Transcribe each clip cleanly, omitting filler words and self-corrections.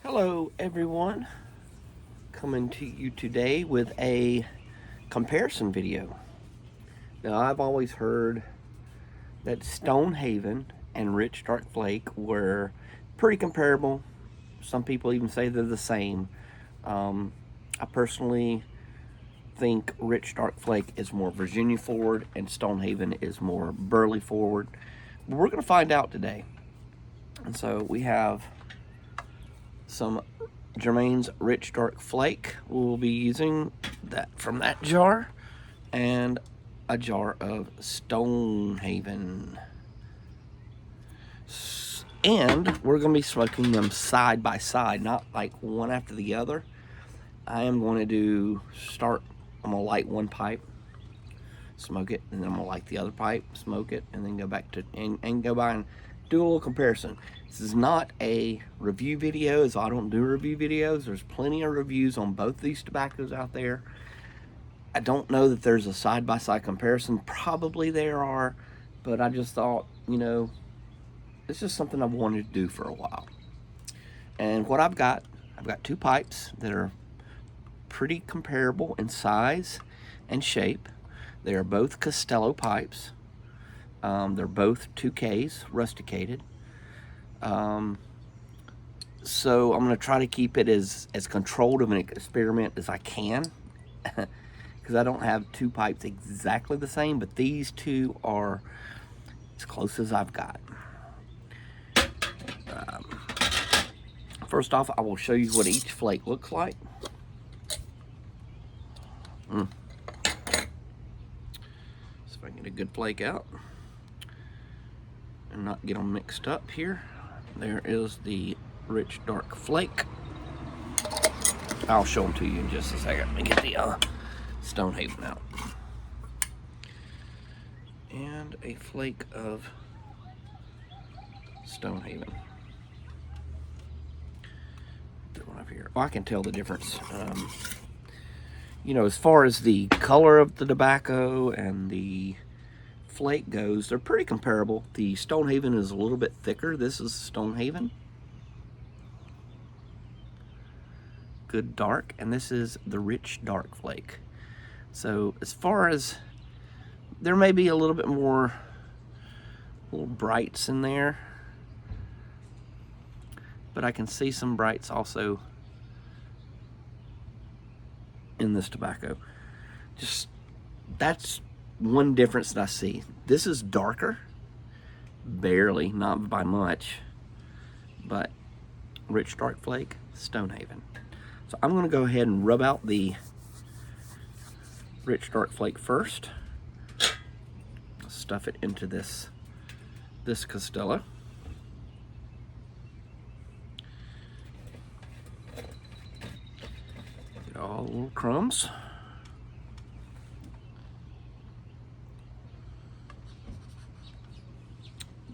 Hello everyone, coming to you today with a comparison video. Now I've always heard that Stonehaven and Rich Dark Flake were pretty comparable. Some people even say they're the same. I personally think Rich Dark Flake is more Virginia forward and Stonehaven is more burly forward. But we're going to find out today. And so we have some Germain's Rich Dark Flake. We'll be using that from that jar and a jar of Stonehaven. And we're going to be smoking them side by side, not like one after the other. I am going to I'm going to light one pipe, smoke it, and then I'm going to light the other pipe, smoke it, and then go back to, and go by and do a little comparison. This is not a review video, as I don't do review videos. There's plenty of reviews on both these tobaccos out there. I don't know that there's a side-by-side comparison. Probably there are, but I just thought, it's just something I've wanted to do for a while. And what I've got two pipes that are pretty comparable in size and shape. They are both Castello pipes. They're both 2Ks, rusticated. So I'm going to try to keep it as controlled of an experiment as I can, because I don't have two pipes exactly the same, but these two are as close as I've got. First off, I will show you what each flake looks like. See if I can get a good flake out and not get them mixed up here. There is the Rich Dark Flake. I'll show them to you in just a second. Let me get the Stonehaven out. And a flake of Stonehaven. Put one up here. Well, I can tell the difference. As far as the color of the tobacco and the flake goes, they're pretty comparable. The Stonehaven is a little bit thicker. This is Stonehaven. Good dark. And this is the Rich Dark Flake. So as far as, there may be a little bit more little brights in there, but I can see some brights also in this tobacco. Just, that's one difference that I see. This is darker, barely, not by much, but Rich Dark Flake, Stonehaven. So I'm going to go ahead and rub out the Rich Dark Flake first. Stuff it into this Castello. Get all the little crumbs.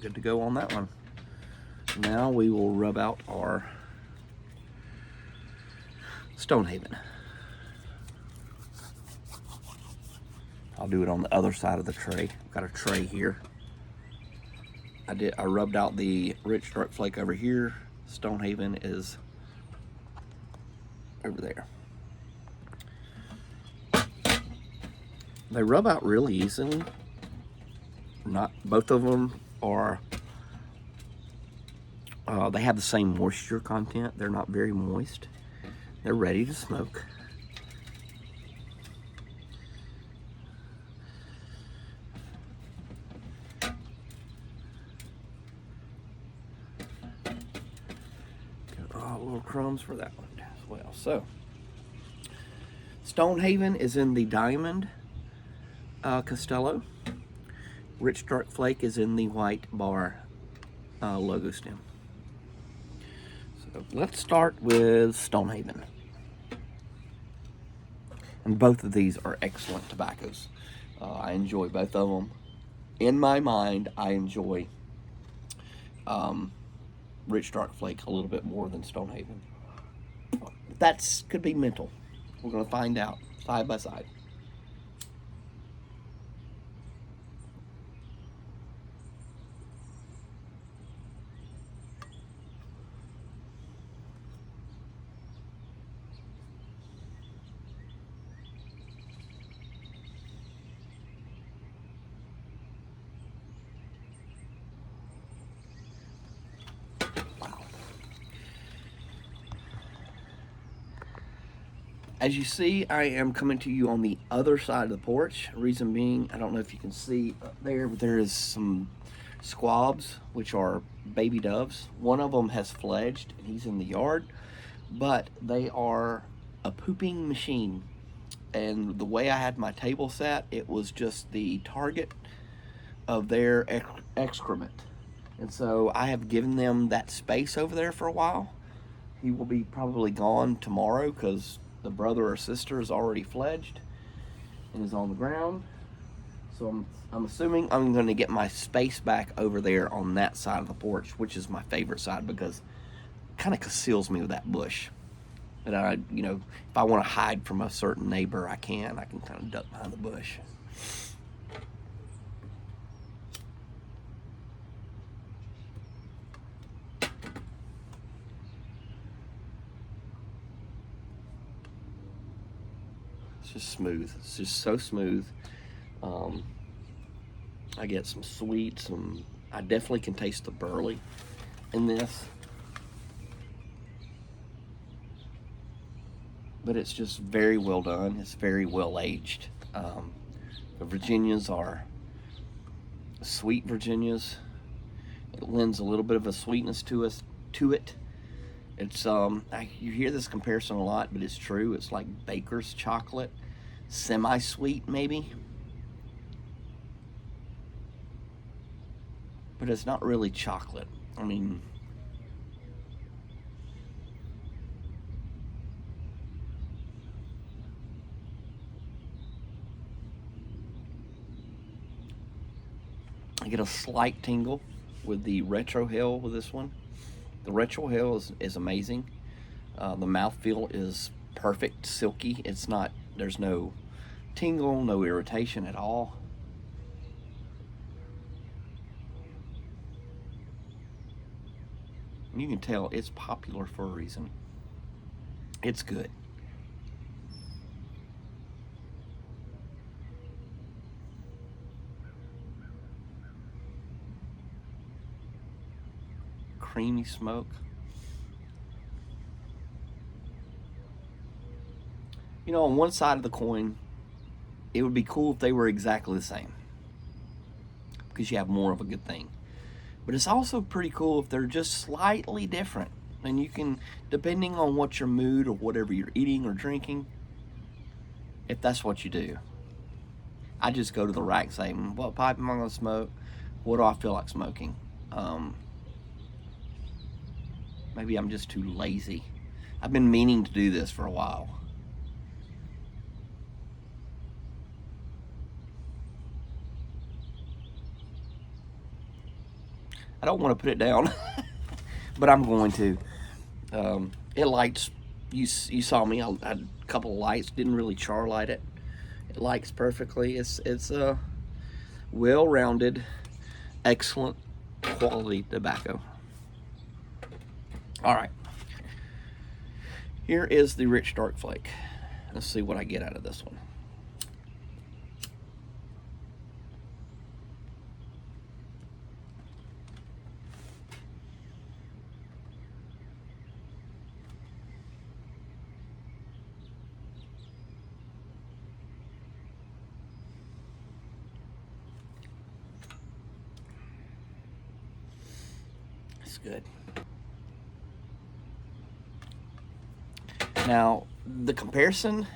Good to go on that one. Now we will rub out our Stonehaven. I'll do it on the other side of the tray. I've got a tray here. I rubbed out the Rich Dark Flake over here. Stonehaven is over there. They rub out really easily. Not both of them are. They have the same moisture content. They're not very moist. They're ready to smoke. Little crumbs for that one as well. So Stonehaven is in the diamond Castello. Rich Dark Flake is in the white bar logo stem. So let's start with Stonehaven. And both of these are excellent tobaccos. I enjoy both of them. In my mind, I enjoy Rich Dark Flake a little bit more than Stonehaven. That could be mental. We're going to find out side by side. As you see, I am coming to you on the other side of the porch. Reason being, I don't know if you can see up there, but there is some squabs, which are baby doves. One of them has fledged and he's in the yard, but they are a pooping machine. And the way I had my table set, it was just the target of their excrement. And so I have given them that space over there for a while. He will be probably gone tomorrow because the brother or sister is already fledged and is on the ground. So I'm assuming I'm going to get my space back over there on that side of the porch, which is my favorite side because it kind of conceals me with that bush. And I, if I want to hide from a certain neighbor, I can kind of duck behind the bush. It's just smooth. It's just so smooth. I get some sweet, I definitely can taste the burley in this. But it's just very well done. It's very well aged. The Virginias are sweet Virginias. It lends a little bit of a sweetness to it. It's you hear this comparison a lot, but it's true. It's like baker's chocolate, semi-sweet maybe, but it's not really chocolate. I mean, I get a slight tingle with the retro hell with this one. The retro hell is amazing. The mouthfeel is perfect, silky. It's not, there's no tingle, no irritation at all. You can tell it's popular for a reason. It's good. Creamy smoke. On one side of the coin, it would be cool if they were exactly the same, because you have more of a good thing. But it's also pretty cool if they're just slightly different. And you can, depending on what your mood or whatever you're eating or drinking, if that's what you do, I just go to the rack saying, what pipe am I going to smoke? What do I feel like smoking? Maybe I'm just too lazy. I've been meaning to do this for a while. I don't want to put it down, but I'm going to. It lights, you saw me, I had a couple of lights, didn't really char light it. It lights perfectly. It's a well-rounded, excellent quality tobacco. All right, here is the Rich Dark Flake. Let's see what I get out of this one. It's good. Now, the comparison,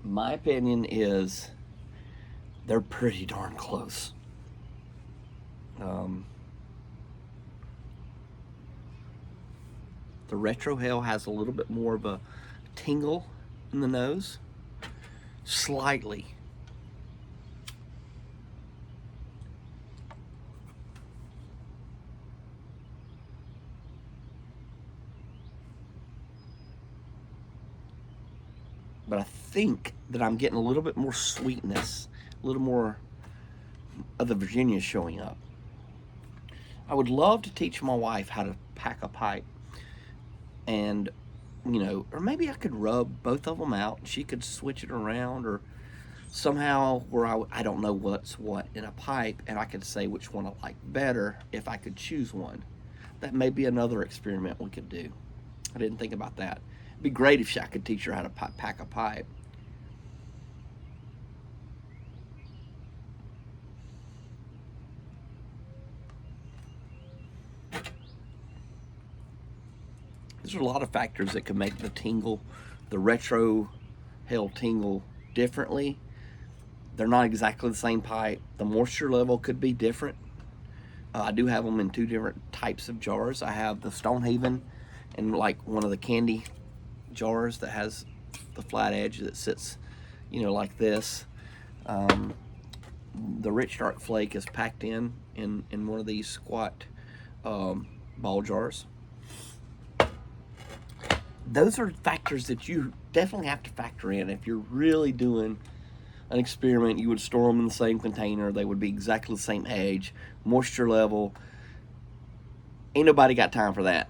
my opinion is they're pretty darn close. The Retro Hell has a little bit more of a tingle in the nose, slightly. But I think that I'm getting a little bit more sweetness, a little more of the Virginia showing up. I would love to teach my wife how to pack a pipe, and or maybe I could rub both of them out and she could switch it around, or somehow where I don't know what's what in a pipe, and I could say which one I like better if I could choose one. That may be another experiment we could do. I didn't think about that. It'd be great if I could teach her how to pack a pipe. There's a lot of factors that could make the tingle, the retro hell tingle differently. They're not exactly the same pipe. The moisture level could be different. I do have them in two different types of jars. I have the Stonehaven and like one of the candy jars that has the flat edge that sits, you know, like this. The Rich Dark Flake is packed in one of these squat ball jars. Those are factors that you definitely have to factor in. If you're really doing an experiment, you would store them in the same container. They would be exactly the same age, moisture level. Ain't nobody got time for that.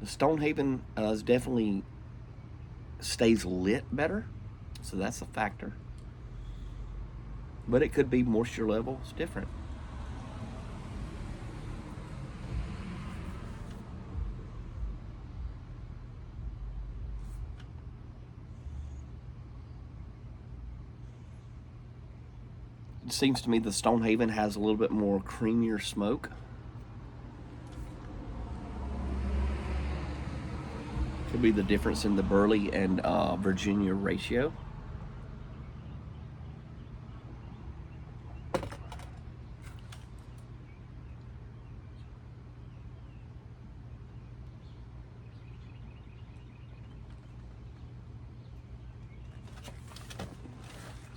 The Stonehaven is definitely stays lit better, so that's a factor. But it could be moisture levels different. It seems to me the Stonehaven has a little bit more creamier smoke. Could be the difference in the Burley and Virginia ratio.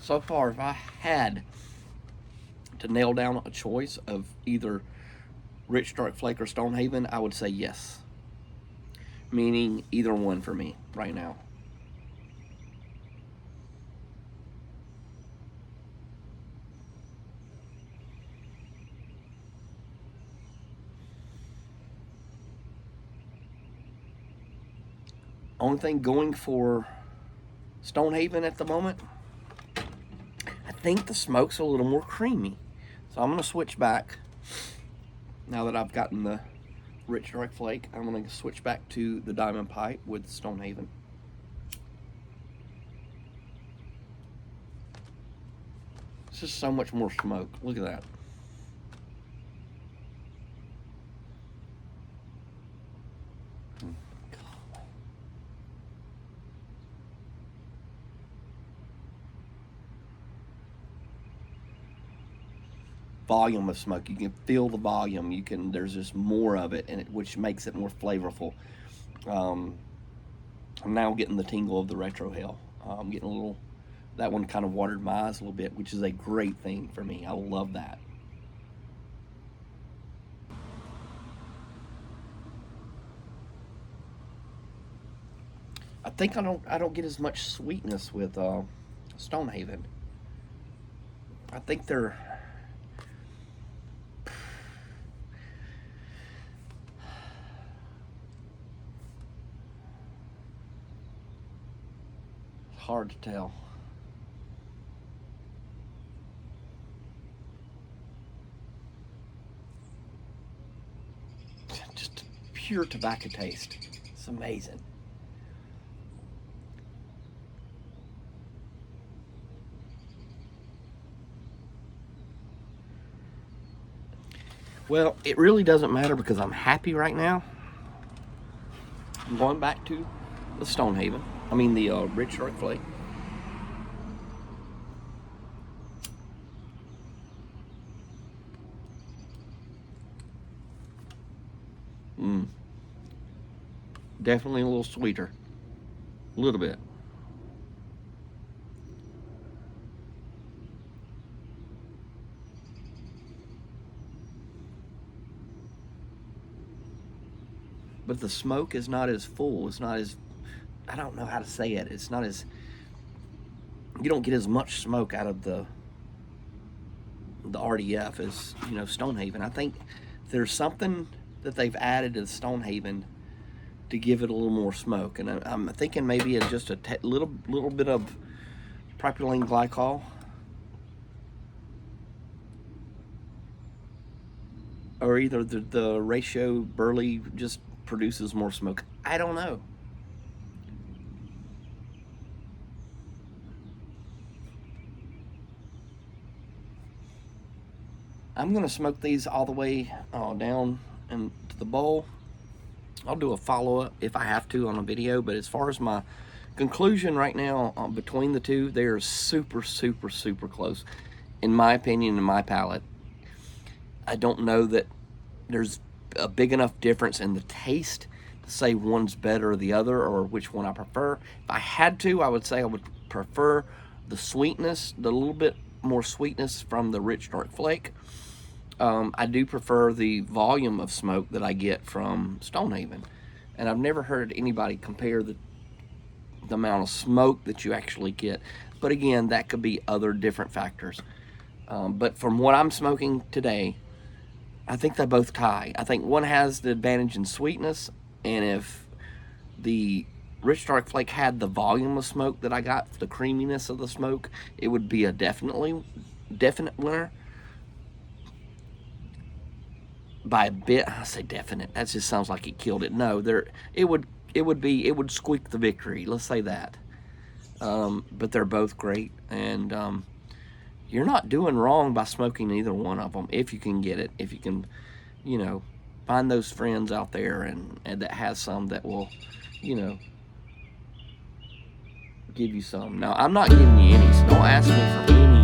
So far, if I had to nail down a choice of either Rich Dark Flake or Stonehaven, I would say yes. Meaning either one for me right now. Only thing going for Stonehaven at the moment, I think the smoke's a little more creamy. So I'm going to switch back. Now that I've gotten the Rich Dark Flake, I'm going to switch back to the Diamond Pipe with Stonehaven. It's just so much more smoke. Look at that. Volume of smoke, you can feel the volume. There's just more of it, which makes it more flavorful. I'm now getting the tingle of the retro hell. I'm getting a little, that one kind of watered my eyes a little bit, which is a great thing for me. I love that. I think I don't get as much sweetness with Stonehaven. I think they're hard to tell. Just pure tobacco taste. It's amazing. Well, it really doesn't matter because I'm happy right now. I'm going back to the Stonehaven. I mean the Rich Dark Flake. Definitely a little sweeter. A little bit. But the smoke is not as full. It's not as, I don't know how to say it. It's not as, you don't get as much smoke out of the RDF as, you know, Stonehaven. I think there's something that they've added to Stonehaven to give it a little more smoke, and I'm thinking maybe it's just a little bit of propylene glycol. or either the ratio burley just produces more smoke. I don't know. I'm gonna smoke these all the way down into the bowl. I'll do a follow-up if I have to on a video, but as far as my conclusion right now between the two, they are super, super, super close. In my opinion, in my palate, I don't know that there's a big enough difference in the taste to say one's better or the other, or which one I prefer. If I had to, I would say I would prefer the sweetness, the little bit more sweetness from the Rich Dark Flake. I do prefer the volume of smoke that I get from Stonehaven. And I've never heard anybody compare the amount of smoke that you actually get. But again, that could be other different factors. But from what I'm smoking today, I think they both tie. I think one has the advantage in sweetness, and if the Rich Dark Flake had the volume of smoke that I got, the creaminess of the smoke, it would be a definite winner. By a bit, I say definite. That just sounds like it killed it. No, it would squeak the victory. Let's say that. But they're both great, and you're not doing wrong by smoking either one of them if you can get it. If you can, find those friends out there and that has some that will, give you some. Now, I'm not giving you any, so don't ask me for any